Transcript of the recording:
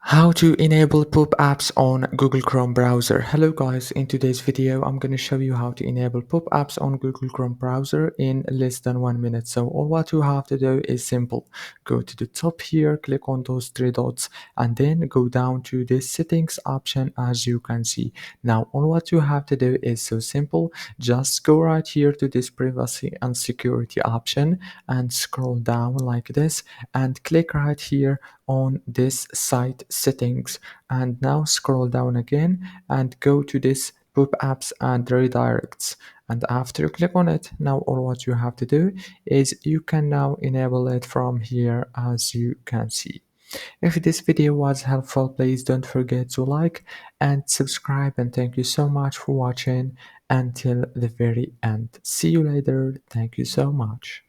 How to enable pop-ups on Google Chrome browser. Hello guys, in today's video I'm going to show you how to enable pop-ups on Google Chrome browser in less than 1 minute. So all what you have to do is simple. Go to the top here, click on those three dots, and then go down to the settings option. As you can see now, all what you have to do is so simple. Just go right here to this privacy and security option and scroll down like this and click right here on this site settings, and now scroll down again and go to this pop-ups and redirects. And after you click on it, now all what you have to do is you can now enable it from here. As you can see, if this video was helpful, please don't forget to like and subscribe, and thank you so much for watching until the very end. See you later. Thank you so much.